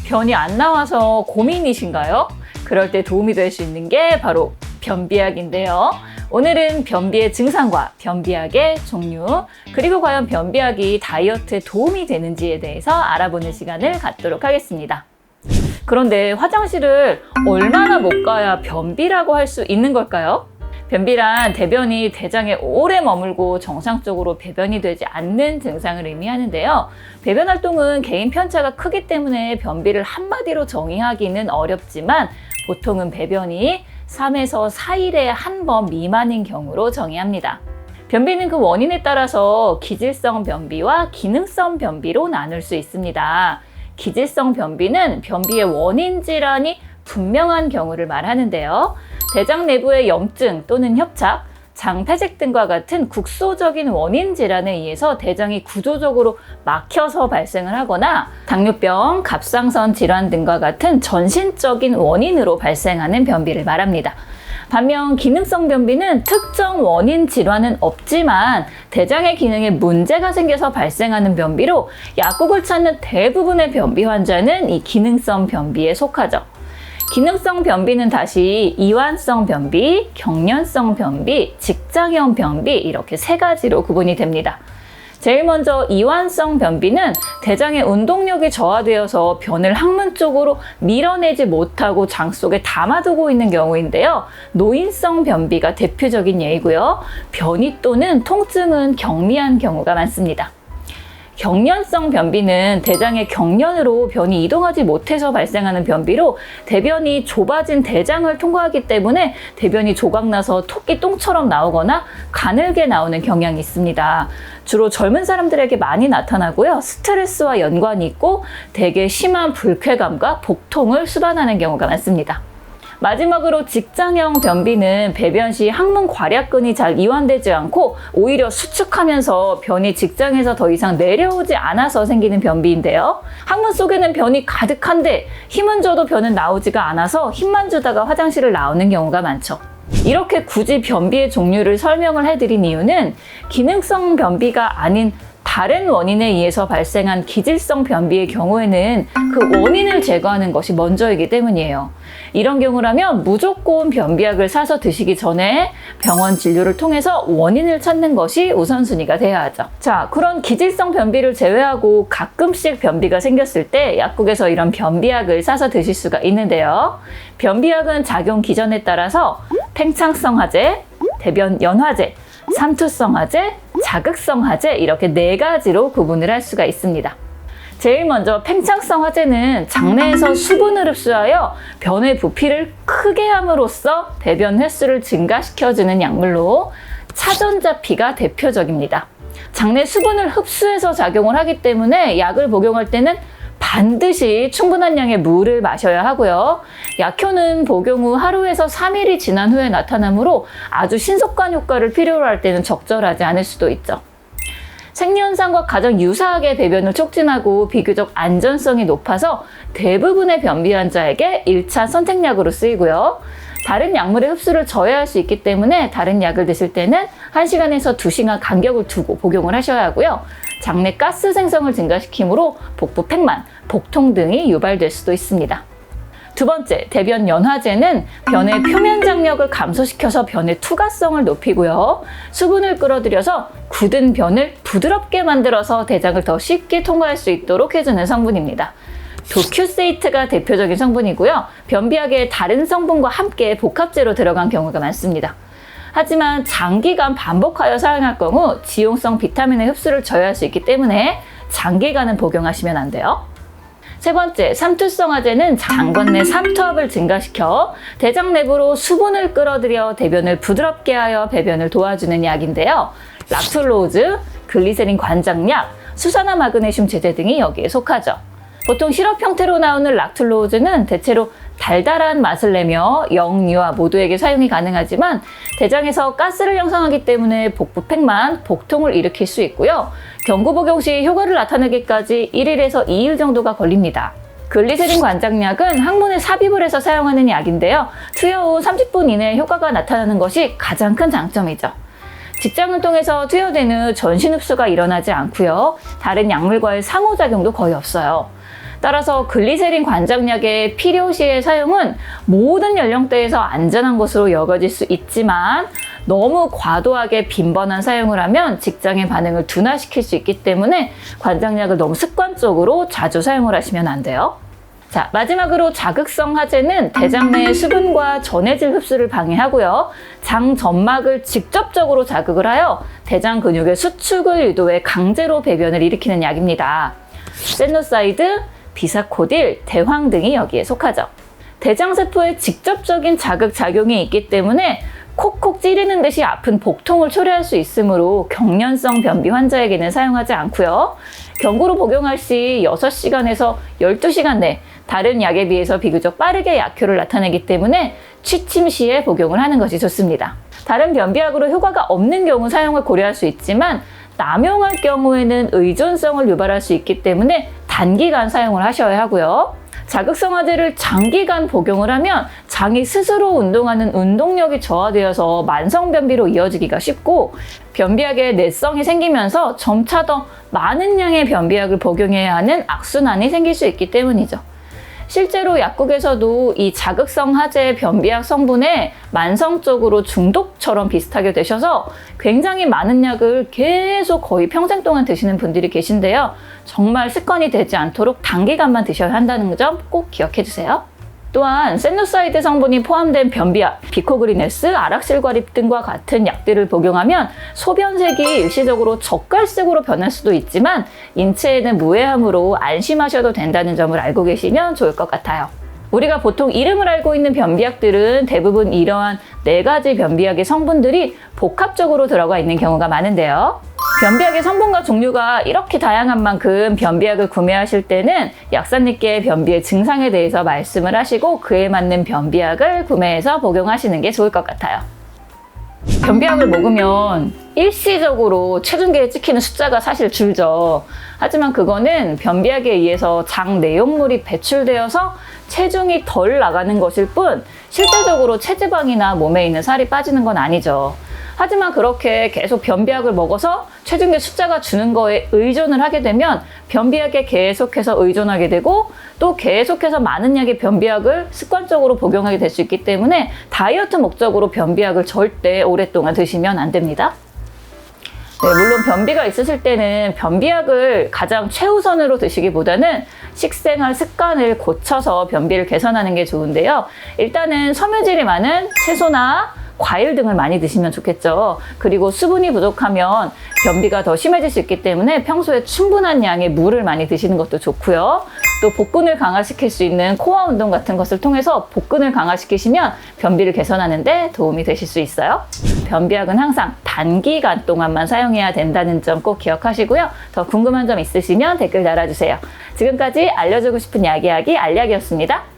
변이 안 나와서 고민이신가요? 그럴 때 도움이 될 수 있는 게 바로 변비약인데요. 오늘은 변비의 증상과 변비약의 종류, 그리고 과연 변비약이 다이어트에 도움이 되는지에 대해서 알아보는 시간을 갖도록 하겠습니다. 그런데 화장실을 얼마나 못 가야 변비라고 할 수 있는 걸까요? 변비란 대변이 대장에 오래 머물고 정상적으로 배변이 되지 않는 증상을 의미하는데요. 배변 활동은 개인 편차가 크기 때문에 변비를 한마디로 정의하기는 어렵지만 보통은 배변이 3에서 4일에 한 번 미만인 경우로 정의합니다. 변비는 그 원인에 따라서 기질성 변비와 기능성 변비로 나눌 수 있습니다. 기질성 변비는 변비의 원인 질환이 분명한 경우를 말하는데요. 대장 내부의 염증 또는 협착, 장 폐색 등과 같은 국소적인 원인 질환에 의해서 대장이 구조적으로 막혀서 발생을 하거나 당뇨병, 갑상선 질환 등과 같은 전신적인 원인으로 발생하는 변비를 말합니다. 반면 기능성 변비는 특정 원인 질환은 없지만 대장의 기능에 문제가 생겨서 발생하는 변비로 약국을 찾는 대부분의 변비 환자는 이 기능성 변비에 속하죠. 기능성 변비는 다시 이완성 변비, 경련성 변비, 직장형 변비 이렇게 세 가지로 구분이 됩니다. 제일 먼저 이완성 변비는 대장의 운동력이 저하되어서 변을 항문 쪽으로 밀어내지 못하고 장 속에 담아두고 있는 경우인데요. 노인성 변비가 대표적인 예이고요. 변이 또는 통증은 경미한 경우가 많습니다. 경련성 변비는 대장의 경련으로 변이 이동하지 못해서 발생하는 변비로 대변이 좁아진 대장을 통과하기 때문에 대변이 조각나서 토끼 똥처럼 나오거나 가늘게 나오는 경향이 있습니다. 주로 젊은 사람들에게 많이 나타나고요. 스트레스와 연관이 있고 대개 심한 불쾌감과 복통을 수반하는 경우가 많습니다. 마지막으로 직장형 변비는 배변 시 항문 괄약근이 잘 이완되지 않고 오히려 수축하면서 변이 직장에서 더 이상 내려오지 않아서 생기는 변비인데요. 항문 속에는 변이 가득한데 힘은 줘도 변은 나오지가 않아서 힘만 주다가 화장실을 나오는 경우가 많죠. 이렇게 굳이 변비의 종류를 설명을 해드린 이유는 기능성 변비가 아닌 다른 원인에 의해서 발생한 기질성 변비의 경우에는 그 원인을 제거하는 것이 먼저이기 때문이에요. 이런 경우라면 무조건 변비약을 사서 드시기 전에 병원 진료를 통해서 원인을 찾는 것이 우선순위가 돼야 하죠. 자, 그런 기질성 변비를 제외하고 가끔씩 변비가 생겼을 때 약국에서 이런 변비약을 사서 드실 수가 있는데요. 변비약은 작용 기전에 따라서 팽창성 하제, 대변 연화제, 삼투성 하제, 자극성 하제 이렇게 네 가지로 구분을 할 수가 있습니다. 제일 먼저 팽창성 하제는 장내에서 수분을 흡수하여 변의 부피를 크게 함으로써 대변 횟수를 증가시켜주는 약물로 차전자피가 대표적입니다. 장내 수분을 흡수해서 작용을 하기 때문에 약을 복용할 때는 반드시 충분한 양의 물을 마셔야 하고요. 약효는 복용 후 하루에서 3일이 지난 후에 나타나므로 아주 신속한 효과를 필요로 할 때는 적절하지 않을 수도 있죠. 생리현상과 가장 유사하게 배변을 촉진하고 비교적 안전성이 높아서 대부분의 변비 환자에게 1차 선택약으로 쓰이고요. 다른 약물의 흡수를 저해할 수 있기 때문에 다른 약을 드실 때는 1시간에서 2시간 간격을 두고 복용을 하셔야 하고요. 장내 가스 생성을 증가시키므로 복부 팽만, 복통 등이 유발될 수도 있습니다. 두 번째, 대변 연화제는 변의 표면 장력을 감소시켜서 변의 투과성을 높이고요. 수분을 끌어들여서 굳은 변을 부드럽게 만들어서 대장을 더 쉽게 통과할 수 있도록 해주는 성분입니다. 도큐세이트가 대표적인 성분이고요. 변비약의 다른 성분과 함께 복합제로 들어간 경우가 많습니다. 하지만 장기간 반복하여 사용할 경우 지용성 비타민의 흡수를 저해할 수 있기 때문에 장기간은 복용하시면 안 돼요. 세 번째, 삼투성 하제는 장관 내 삼투압을 증가시켜 대장 내부로 수분을 끌어들여 대변을 부드럽게 하여 배변을 도와주는 약인데요. 락툴로즈, 글리세린 관장약, 수산화 마그네슘 제제 등이 여기에 속하죠. 보통 시럽 형태로 나오는 락툴로즈는 대체로 달달한 맛을 내며 영유아 모두에게 사용이 가능하지만 대장에서 가스를 형성하기 때문에 복부 팽만, 복통을 일으킬 수 있고요. 경구 복용 시 효과를 나타내기까지 1일에서 2일 정도가 걸립니다. 글리세린 관장약은 항문에 삽입을 해서 사용하는 약인데요. 투여 후 30분 이내에 효과가 나타나는 것이 가장 큰 장점이죠. 직장을 통해서 투여된 후 전신 흡수가 일어나지 않고요. 다른 약물과의 상호작용도 거의 없어요. 따라서 글리세린 관장약의 필요시의 사용은 모든 연령대에서 안전한 것으로 여겨질 수 있지만 너무 과도하게 빈번한 사용을 하면 직장의 반응을 둔화시킬 수 있기 때문에 관장약을 너무 습관적으로 자주 사용을 하시면 안 돼요. 자, 마지막으로 자극성 하제는 대장 내의 수분과 전해질 흡수를 방해하고요. 장 점막을 직접적으로 자극을 하여 대장 근육의 수축을 유도해 강제로 배변을 일으키는 약입니다. 세노사이드, 비사코딜, 대황 등이 여기에 속하죠. 대장세포에 직접적인 자극작용이 있기 때문에 콕콕 찌르는 듯이 아픈 복통을 초래할 수 있으므로 경련성 변비 환자에게는 사용하지 않고요. 경구로 복용할 시 6시간에서 12시간 내 다른 약에 비해서 비교적 빠르게 약효를 나타내기 때문에 취침 시에 복용을 하는 것이 좋습니다. 다른 변비약으로 효과가 없는 경우 사용을 고려할 수 있지만 남용할 경우에는 의존성을 유발할 수 있기 때문에 단기간 사용을 하셔야 하고요. 자극성 하제를 장기간 복용을 하면 장이 스스로 운동하는 운동력이 저하되어서 만성 변비로 이어지기가 쉽고 변비약에 내성이 생기면서 점차 더 많은 양의 변비약을 복용해야 하는 악순환이 생길 수 있기 때문이죠. 실제로 약국에서도 이 자극성 하제 변비약 성분에 만성적으로 중독처럼 비슷하게 되셔서 굉장히 많은 약을 계속 거의 평생 동안 드시는 분들이 계신데요. 정말 습관이 되지 않도록 단기간만 드셔야 한다는 점 꼭 기억해 주세요. 또한 세누사이드 성분이 포함된 변비약, 비코그리네스, 아락실과립 등과 같은 약들을 복용하면 소변색이 일시적으로 젓갈색으로 변할 수도 있지만 인체에는 무해하므로 안심하셔도 된다는 점을 알고 계시면 좋을 것 같아요. 우리가 보통 이름을 알고 있는 변비약들은 대부분 이러한 4가지 변비약의 성분들이 복합적으로 들어가 있는 경우가 많은데요. 변비약의 성분과 종류가 이렇게 다양한 만큼 변비약을 구매하실 때는 약사님께 변비의 증상에 대해서 말씀을 하시고 그에 맞는 변비약을 구매해서 복용하시는 게 좋을 것 같아요. 변비약을 먹으면 일시적으로 체중계에 찍히는 숫자가 사실 줄죠. 하지만 그거는 변비약에 의해서 장 내용물이 배출되어서 체중이 덜 나가는 것일 뿐 실질적으로 체지방이나 몸에 있는 살이 빠지는 건 아니죠. 하지만 그렇게 계속 변비약을 먹어서 체중계 숫자가 주는 거에 의존을 하게 되면 변비약에 계속해서 의존하게 되고 또 계속해서 많은 약의 변비약을 습관적으로 복용하게 될 수 있기 때문에 다이어트 목적으로 변비약을 절대 오랫동안 드시면 안 됩니다. 네, 물론 변비가 있으실 때는 변비약을 가장 최우선으로 드시기보다는 식생활 습관을 고쳐서 변비를 개선하는 게 좋은데요. 일단은 섬유질이 많은 채소나 과일 등을 많이 드시면 좋겠죠. 그리고 수분이 부족하면 변비가 더 심해질 수 있기 때문에 평소에 충분한 양의 물을 많이 드시는 것도 좋고요. 또 복근을 강화시킬 수 있는 코어 운동 같은 것을 통해서 복근을 강화시키시면 변비를 개선하는 데 도움이 되실 수 있어요. 변비약은 항상 단기간 동안만 사용해야 된다는 점 꼭 기억하시고요. 더 궁금한 점 있으시면 댓글 달아주세요. 지금까지 알려주고 싶은 야기야기 알약이었습니다.